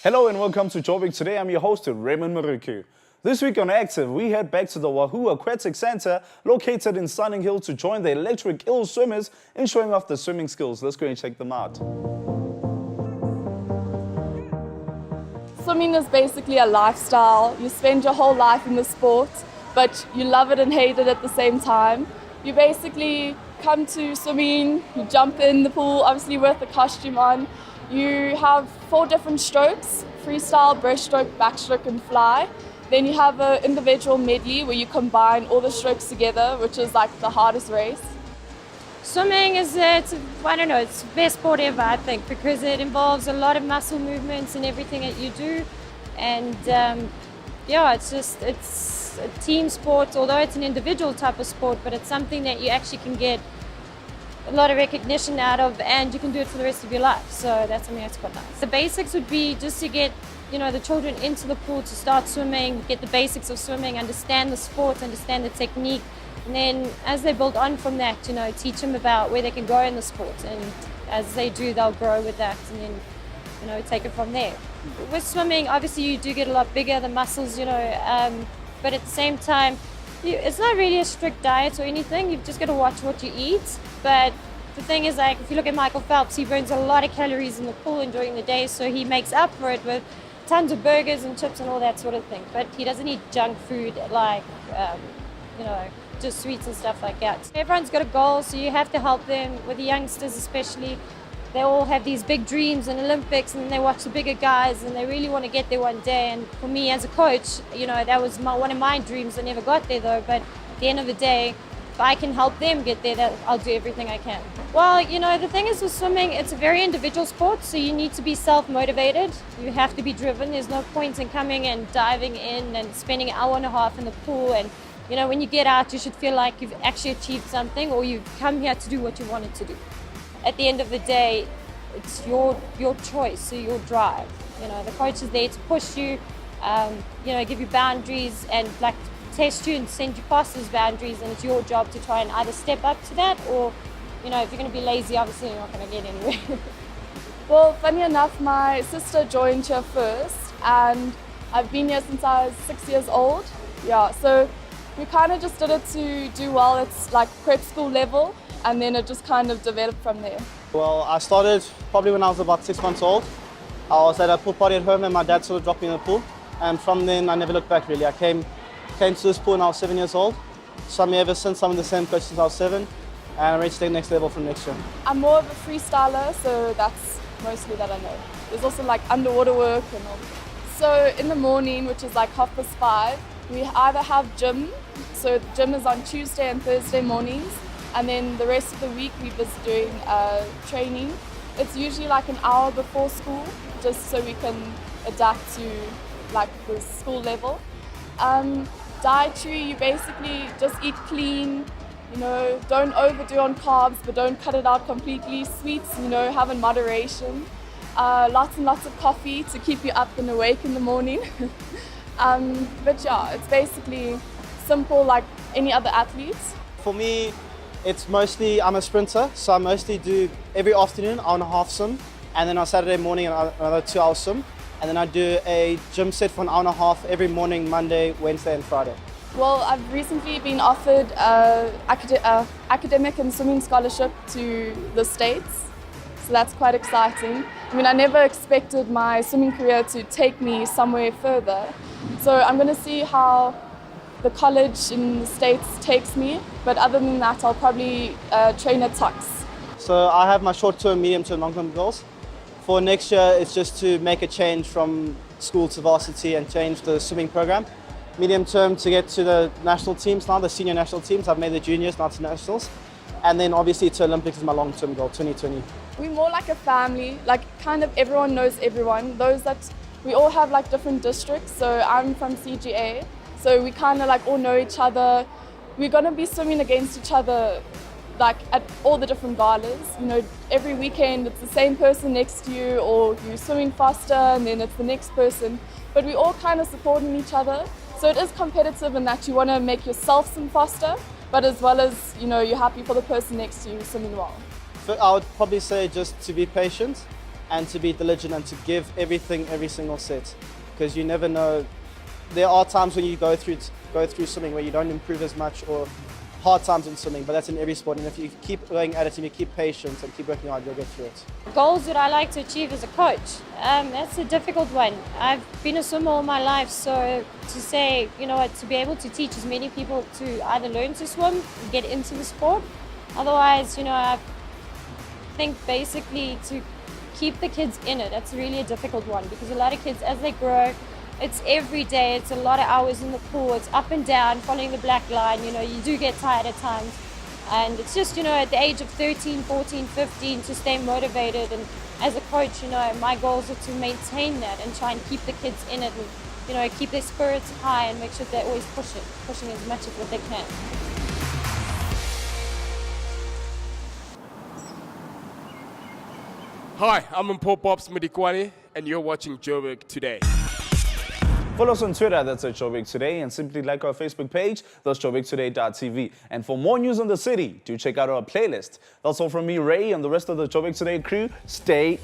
Hello and welcome to Jobbik. Today I'm your host, Raymond Maruku. This week on Active, we head back to the Wahoo Aquatic Centre located in Sunning Hill to join the Electric Eels swimmers in showing off their swimming skills. Let's go and check them out. Swimming is basically a lifestyle. You spend your whole life in the sport, but you love it and hate it at the same time. You basically come to swimming, you jump in the pool, obviously with the costume on. You have 4 different strokes: freestyle, breaststroke, backstroke and fly. Then you have an individual medley where you combine all the strokes together, which is like the hardest race. Swimming is, it's the best sport ever, I think, because it involves a lot of muscle movements in everything that you do. And it's a team sport, although it's an individual type of sport, but it's something that you actually can get a lot of recognition out of, and you can do it for the rest of your life. So that's something that's quite nice. The basics would be just to get the children into the pool to start swimming, get the basics of swimming, understand the sport, understand the technique, and then as they build on from that, teach them about where they can go in the sport, and as they do, they'll grow with that, and then take it from there. With swimming, obviously you do get a lot bigger, the muscles, but at the same time, it's not really a strict diet or anything. You've just got to watch what you eat. But the thing is, like, if you look at Michael Phelps, he burns a lot of calories in the pool and during the day, so he makes up for it with tons of burgers and chips and all that sort of thing. But he doesn't eat junk food like, just sweets and stuff like that. Everyone's got a goal, so you have to help them. With the youngsters especially, they all have these big dreams in Olympics, and then they watch the bigger guys and they really want to get there one day. And for me as a coach, that was one of my dreams. I never got there though, but at the end of the day, if I can help them get there, I'll do everything I can. Well, the thing is with swimming, it's a very individual sport, so you need to be self-motivated. You have to be driven. There's no point in coming and diving in and spending an hour and a half in the pool. And when you get out, you should feel like you've actually achieved something, or you've come here to do what you wanted to do. At the end of the day, it's your choice, so your drive. The coach is there to push you, give you boundaries and test you and send you past those boundaries, and it's your job to try and either step up to that, or if you're going to be lazy, obviously you're not going to get anywhere. Well, funny enough, my sister joined here first, and I've been here since I was 6 years old. Yeah, so we kind of just did it to do well. It's like prep school level, and then it just kind of developed from there. Well, I started probably when I was about 6 months old. I was at a pool party at home and my dad sort of dropped me in the pool, and from then I never looked back really. I came to this pool when I was 7 years old. Swam ever since. I'm in the same coach since I was 7, and I'm ready to take the next level from next year. I'm more of a freestyler, so that's mostly that I know. There's also like underwater work and all. So in the morning, which is like 5:30, we either have gym. So the gym is on Tuesday and Thursday mornings, and then the rest of the week we're just doing training. It's usually like an hour before school, just so we can adapt to like the school level. Dietary, you basically just eat clean, don't overdo on carbs, but don't cut it out completely. Sweets, have in moderation. Lots and lots of coffee to keep you up and awake in the morning. But yeah, it's basically simple like any other athletes. For me, it's mostly, I'm a sprinter, so I mostly do every afternoon, hour and a half swim, and then on Saturday morning another 2 hours swim. And then I do a gym set for an hour and a half every morning, Monday, Wednesday and Friday. Well, I've recently been offered academic and swimming scholarship to the States, so that's quite exciting. I mean, I never expected my swimming career to take me somewhere further, so I'm going to see how the college in the States takes me, but other than that, I'll probably train at Tux. So I have my short-term, medium-term, long-term goals. For next year, it's just to make a change from school to varsity and change the swimming program. Medium term, to get to the national teams now, the senior national teams. I've made the juniors, not to nationals. And then obviously to Olympics is my long-term goal, 2020. We're more like a family, like kind of everyone knows everyone. We all have like different districts, so I'm from CGA, so we kind of like all know each other. We're going to be swimming against each other like at all the different galas. Every weekend it's the same person next to you, or you're swimming faster and then it's the next person. But we're all kind of supporting each other. So it is competitive in that you want to make yourself swim faster, but as well as, you're happy for the person next to you swimming well. I would probably say just to be patient and to be diligent and to give everything every single set, because you never know. There are times when you go through swimming where you don't improve as much, or hard times in swimming, but that's in every sport. And if you keep going at it and you keep patient and keep working hard, you'll get through it. Goals that I like to achieve as a coach, that's a difficult one. I've been a swimmer all my life, so to say, you know what, to be able to teach as many people to either learn to swim, get into the sport. Otherwise, you know, I think basically to keep the kids in it, that's really a difficult one, because a lot of kids, as they grow, it's every day, it's a lot of hours in the pool, it's up and down, following the black line, you know, you do get tired at times. And it's just, you know, at the age of 13, 14, 15, to stay motivated. And as a coach, you know, my goals are to maintain that and try and keep the kids in it and, you know, keep their spirits high and make sure they're always pushing as much as what they can. Hi, I'm Pop Pops Medikwani, and you're watching Joburg Today. Follow us on Twitter, that's at Joburg Today, and simply like our Facebook page, that's joburgtoday.tv. And for more news on the city, do check out our playlist. That's all from me, Ray, and the rest of the Joburg Today crew. Stay